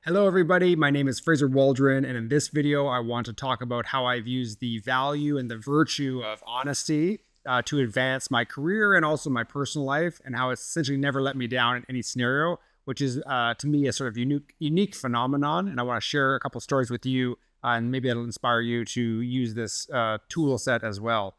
Hello everybody, my name is Fraser Waldron, and in this video I want to talk about how I've used the value and the virtue of honesty to advance my career and also my personal life, and how it's essentially never let me down in any scenario, which is to me a sort of unique phenomenon. And I want to share a couple stories with you, and maybe that'll inspire you to use this tool set as well.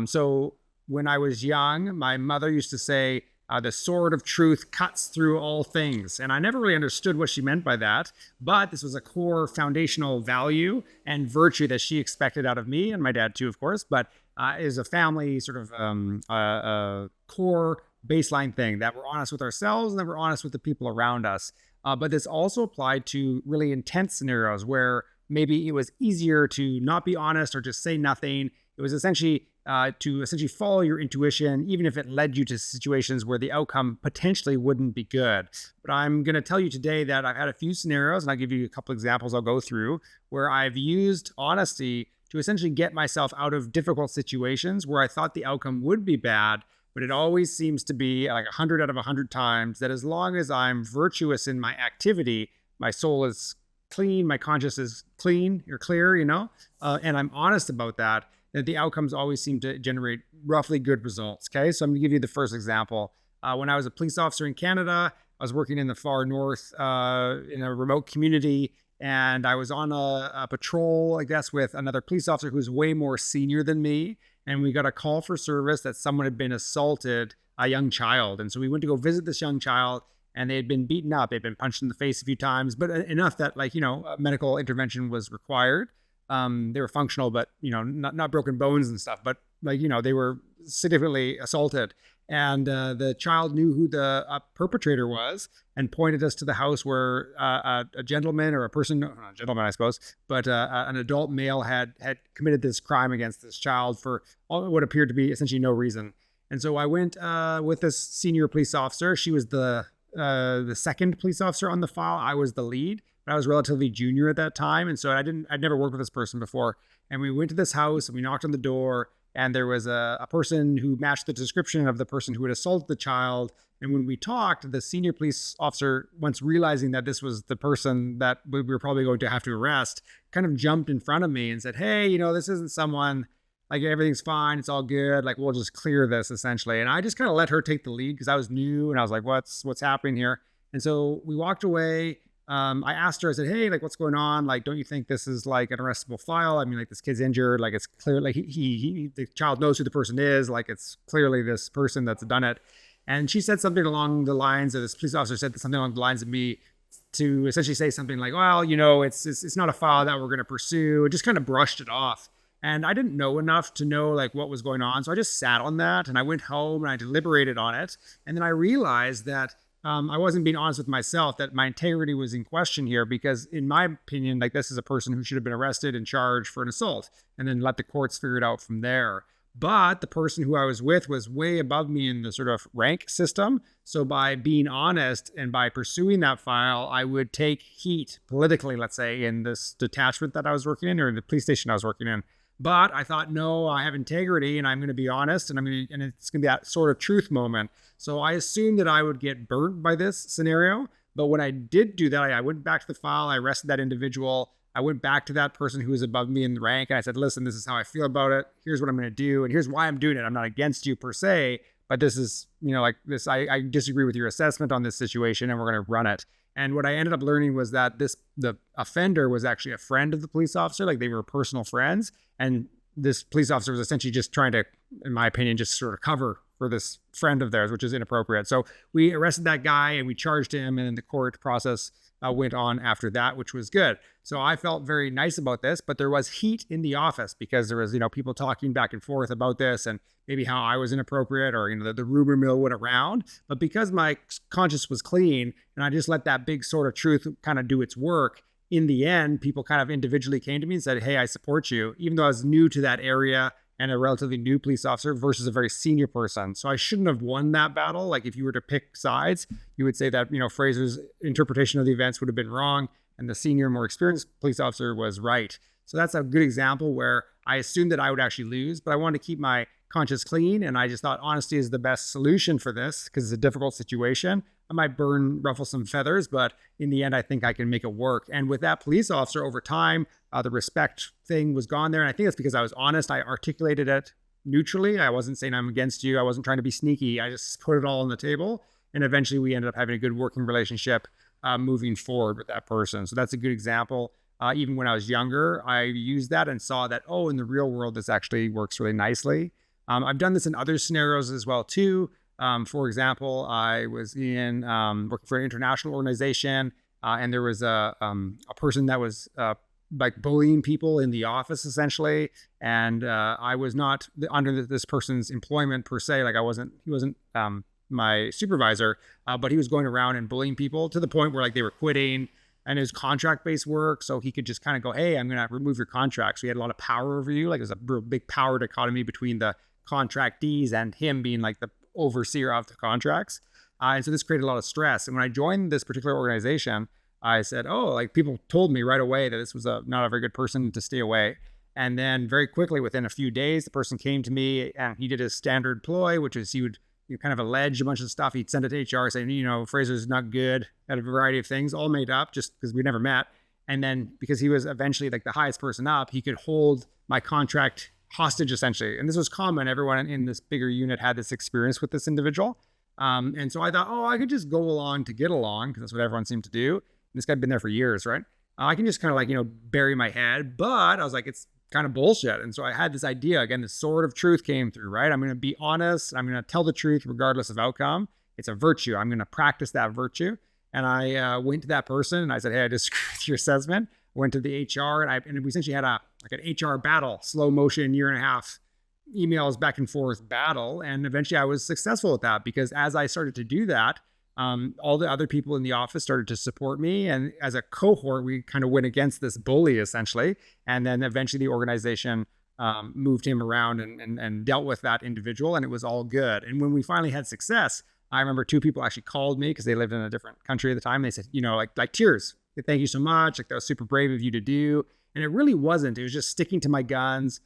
So when I was young, my mother used to say, the sword of truth cuts through all things. And I never really understood what she meant by that, but this was a core foundational value and virtue that she expected out of me and my dad too, of course, but is a family sort of core baseline thing that we're honest with ourselves and that we're honest with the people around us. But this also applied to really intense scenarios where maybe it was easier to not be honest or just say nothing. It was essentially to follow your intuition, even if it led you to situations where the outcome potentially wouldn't be good. But I'm going to tell you today that I've had a few scenarios, and I'll give you a couple examples I'll go through, where I've used honesty to essentially get myself out of difficult situations where I thought the outcome would be bad. But it always seems to be like 100 out of 100 times that as long as I'm virtuous in my activity, my soul is clean, my conscience is clean or clear, and I'm honest about that the outcomes always seem to generate roughly good results. Okay, so I'm gonna give you the first example. When I was a police officer in Canada, I was working in the far north in a remote community, and I was on a patrol, I guess, with another police officer who's way more senior than me. And we got a call for service that someone had been assaulted, a young child. And so we went to go visit this young child, and they had been beaten up. They'd been punched in the face a few times, but enough that medical intervention was required. They were functional, but not broken bones and stuff, but they were significantly assaulted. And the child knew who the perpetrator was and pointed us to the house where a gentleman or a person, not a gentleman, I suppose, but an adult male had committed this crime against this child for what appeared to be essentially no reason. And so I went with this senior police officer. She was the second police officer on the file. I was the lead. I was relatively junior at that time. And so I'd never worked with this person before. And we went to this house and we knocked on the door, and there was a person who matched the description of the person who had assaulted the child. And when we talked, the senior police officer, once realizing that this was the person that we were probably going to have to arrest, kind of jumped in front of me and said, "Hey, this isn't someone, like, everything's fine. It's all good. Like, we'll just clear this," essentially. And I just kind of let her take the lead because I was new and I was like, what's happening here? And so we walked away. I asked her, I said, "Hey, like, what's going on? Like, don't you think this is like an arrestable file? I mean, like, this kid's injured. Like, it's clear, like the child knows who the person is. Like, it's clearly this person that's done it." And she said something along the lines of, this police officer said something along the lines of me to essentially say something like, "Well, it's not a file that we're going to pursue." It just kind of brushed it off. And I didn't know enough to know like what was going on. So I just sat on that and I went home and I deliberated on it. And then I realized that I wasn't being honest with myself, that my integrity was in question here, because in my opinion, like, this is a person who should have been arrested and charged for an assault and then let the courts figure it out from there. But the person who I was with was way above me in the sort of rank system. So by being honest and by pursuing that file, I would take heat politically, let's say, in this detachment that I was working in, or the police station I was working in. But I thought, no, I have integrity and I'm going to be honest, and it's going to be that sort of truth moment. So I assumed that I would get burnt by this scenario. But when I did do that, I went back to the file, I arrested that individual. I went back to that person who was above me in the rank, and I said, "Listen, this is how I feel about it. Here's what I'm going to do. And here's why I'm doing it. I'm not against you per se, but this is, like this, I disagree with your assessment on this situation, and we're going to run it." And what I ended up learning was that the offender was actually a friend of the police officer. Like, they were personal friends. And this police officer was essentially just trying to, in my opinion, just sort of cover for this friend of theirs, which is inappropriate. So we arrested that guy and we charged him, and then the court process went on after that, which was good. So I felt very nice about this, but there was heat in the office because there was, people talking back and forth about this and maybe how I was inappropriate, or, the rumor mill went around. But because my conscience was clean and I just let that big sort of truth kind of do its work, in the end, people kind of individually came to me and said, "Hey, I support you," even though I was new to that area and a relatively new police officer versus a very senior person. So I shouldn't have won that battle. Like, if you were to pick sides, you would say that, Fraser's interpretation of the events would have been wrong and the senior, more experienced police officer was right. So that's a good example where I assumed that I would actually lose, but I wanted to keep my conscience clean. And I just thought honesty is the best solution for this because it's a difficult situation. I might ruffle some feathers, but in the end, I think I can make it work. And with that police officer over time, the respect thing was gone there. And I think that's because I was honest. I articulated it neutrally. I wasn't saying I'm against you. I wasn't trying to be sneaky. I just put it all on the table. And eventually we ended up having a good working relationship moving forward with that person. So that's a good example. Even when I was younger, I used that and saw that, oh, in the real world, this actually works really nicely. I've done this in other scenarios as well, too. For example, I was in working for an international organization, and there was a person that was like bullying people in the office, essentially. And I was not under this person's employment per se. Like he wasn't my supervisor, but he was going around and bullying people to the point where like they were quitting. And it was contract-based work, so he could just kind of go, hey, I'm going to remove your contract. So he had a lot of power over you. Like there's a real big power dichotomy between the contractees and him being like the overseer of the contracts. And so this created a lot of stress. And when I joined this particular organization, I said, oh, like people told me right away that this was not a very good person to stay away. And then very quickly, within a few days, the person came to me and he did his standard ploy, which is he would kind of allege a bunch of stuff. He'd send it to HR saying, Fraser's not good at a variety of things, all made up just because we never met. And then because he was eventually like the highest person up, he could hold my contract hostage essentially. And this was common. Everyone in this bigger unit had this experience with this individual. And so I thought, oh, I could just go along to get along because that's what everyone seemed to do. And this guy had been there for years, right? I can just kind of like, bury my head. But I was like, it's kind of bullshit. And so I had this idea, again, the sword of truth came through, right? I'm going to be honest. I'm going to tell the truth regardless of outcome. It's a virtue. I'm going to practice that virtue. And I went to that person and I said, hey, I disagree with your assessment. Went to the HR and we essentially had an HR battle, slow motion, 1.5 years, emails back and forth battle. And eventually I was successful at that because as I started to do that, all the other people in the office started to support me. And as a cohort, we kind of went against this bully essentially. And then eventually the organization moved him around and dealt with that individual and it was all good. And when we finally had success, I remember 2 people actually called me because they lived in a different country at the time. They said, like tears. Thank you so much. Like that was super brave of you to do. And it really wasn't. It was just sticking to my guns,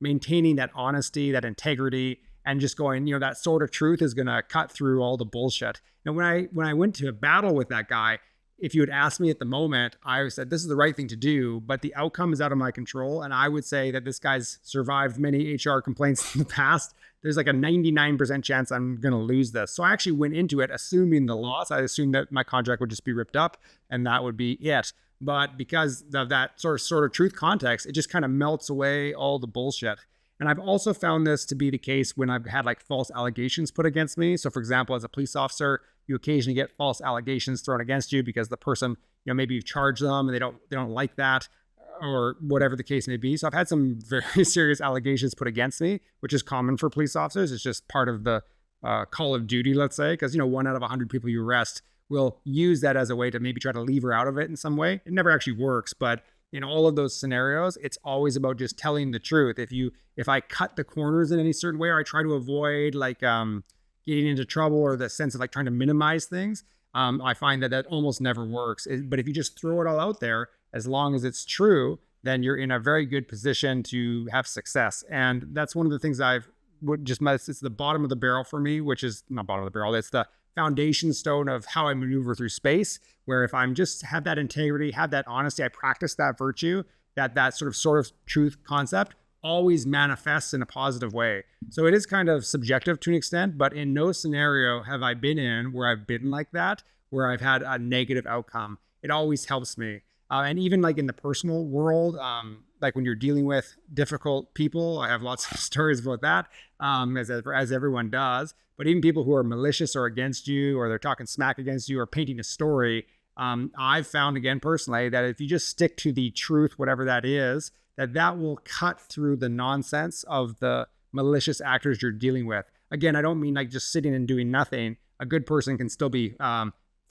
maintaining that honesty, that integrity, and just going, that sort of truth is going to cut through all the bullshit. And when I went to a battle with that guy, if you had asked me at the moment, I said, this is the right thing to do, but the outcome is out of my control. And I would say that this guy's survived many HR complaints in the past. There's like a 99% chance I'm going to lose this. So I actually went into it assuming the loss. I assumed that my contract would just be ripped up and that would be it. But because of that sort of truth context, it just kind of melts away all the bullshit. And I've also found this to be the case when I've had like false allegations put against me. So for example, as a police officer, you occasionally get false allegations thrown against you because the person, maybe you've charged them and they don't like that or whatever the case may be. So I've had some very serious allegations put against me, which is common for police officers. It's just part of the call of duty, let's say, because, 1 out of 100 people you arrest will use that as a way to maybe try to lever out of it in some way. It never actually works, but in all of those scenarios, it's always about just telling the truth. If I cut the corners in any certain way, or I try to avoid like getting into trouble or the sense of like trying to minimize things, I find that almost never works. But if you just throw it all out there, as long as it's true, then you're in a very good position to have success. And that's one of the things it's the bottom of the barrel for me, which is not bottom of the barrel. It's the foundation stone of how I maneuver through space, where if I'm just have that integrity, have that honesty, I practice that virtue, that sort of truth concept always manifests in a positive way. So it is kind of subjective to an extent, but in no scenario have I been in where I've been like that, where I've had a negative outcome. It always helps me. And even like in the personal world, like when you're dealing with difficult people, I have lots of stories about that, as everyone does. But even people who are malicious or against you, or they're talking smack against you or painting a story, I've found again personally that if you just stick to the truth, whatever that is, that will cut through the nonsense of the malicious actors you're dealing with. Again, I don't mean like just sitting and doing nothing. A good person can still be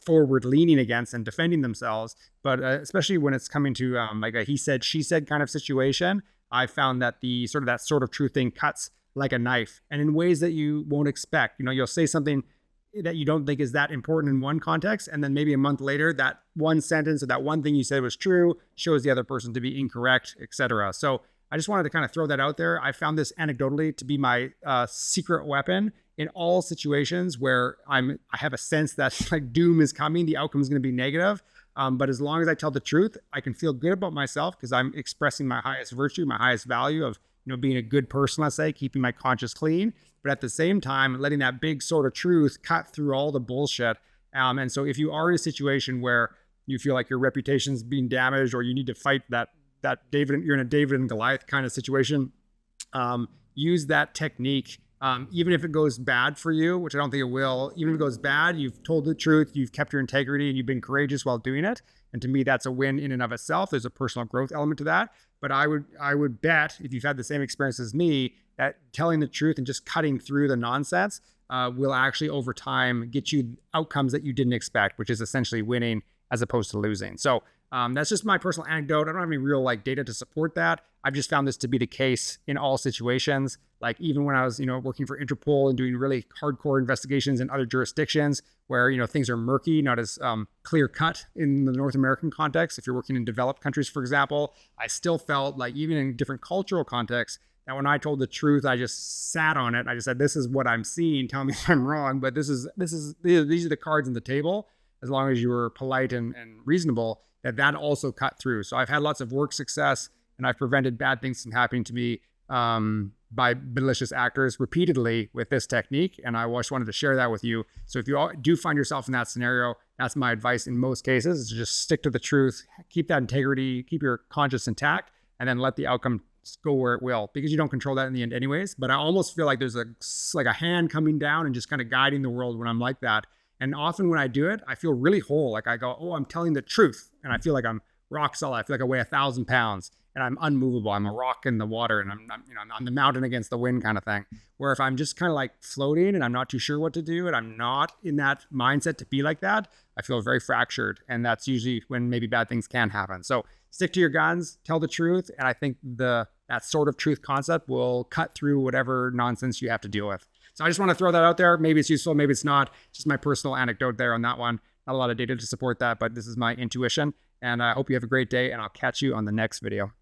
forward leaning against and defending themselves. But especially when it's coming to like a he said, she said kind of situation, I found that that sort of truth thing cuts like a knife and in ways that you won't expect. You'll say something that you don't think is that important in one context, and then maybe a month later, that one sentence or that one thing you said was true shows the other person to be incorrect, etc. So I just wanted to kind of throw that out there. I found this anecdotally to be my secret weapon in all situations where I have a sense that like doom is coming, the outcome is going to be negative. But as long as I tell the truth, I can feel good about myself because I'm expressing my highest virtue, my highest value of, being a good person, let's say, keeping my conscience clean. But at the same time, letting that big sword of truth cut through all the bullshit. And so if you are in a situation where you feel like your reputation's being damaged or you need to fight that you're in a David and Goliath kind of situation, use that technique. Even if it goes bad for you, which I don't think it will, even if it goes bad, you've told the truth, you've kept your integrity, and you've been courageous while doing it. And to me, that's a win in and of itself. There's a personal growth element to that. But I would bet, if you've had the same experience as me, that telling the truth and just cutting through the nonsense will actually over time get you outcomes that you didn't expect, which is essentially winning as opposed to losing. So that's just my personal anecdote. I don't have any real data to support that. I've just found this to be the case in all situations. Like even when I was, working for Interpol and doing really hardcore investigations in other jurisdictions where, things are murky, not as clear cut in the North American context. If you're working in developed countries, for example, I still felt like even in different cultural contexts, that when I told the truth, I just sat on it. I just said, this is what I'm seeing. Tell me if I'm wrong, but these are the cards on the table. As long as you were polite and reasonable, that also cut through. So I've had lots of work success and I've prevented bad things from happening to me by malicious actors repeatedly with this technique. And I just wanted to share that with you. So if you do find yourself in that scenario, that's my advice in most cases, is to just stick to the truth, keep that integrity, keep your conscience intact, and then let the outcome go where it will, because you don't control that in the end anyways. But I almost feel like there's a hand coming down and just kind of guiding the world when I'm like that. And often when I do it, I feel really whole. Like I go, oh, I'm telling the truth. And I feel like I'm rock solid. I feel like I weigh 1,000 pounds and I'm unmovable. I'm a rock in the water and I'm on the mountain against the wind kind of thing. Where if I'm just kind of like floating and I'm not too sure what to do and I'm not in that mindset to be like that, I feel very fractured. And that's usually when maybe bad things can happen. So stick to your guns, tell the truth. And I think that sort of truth concept will cut through whatever nonsense you have to deal with. So I just want to throw that out there. Maybe it's useful, maybe it's not. Just my personal anecdote there on that one. Not a lot of data to support that, but this is my intuition. And I hope you have a great day, and I'll catch you on the next video.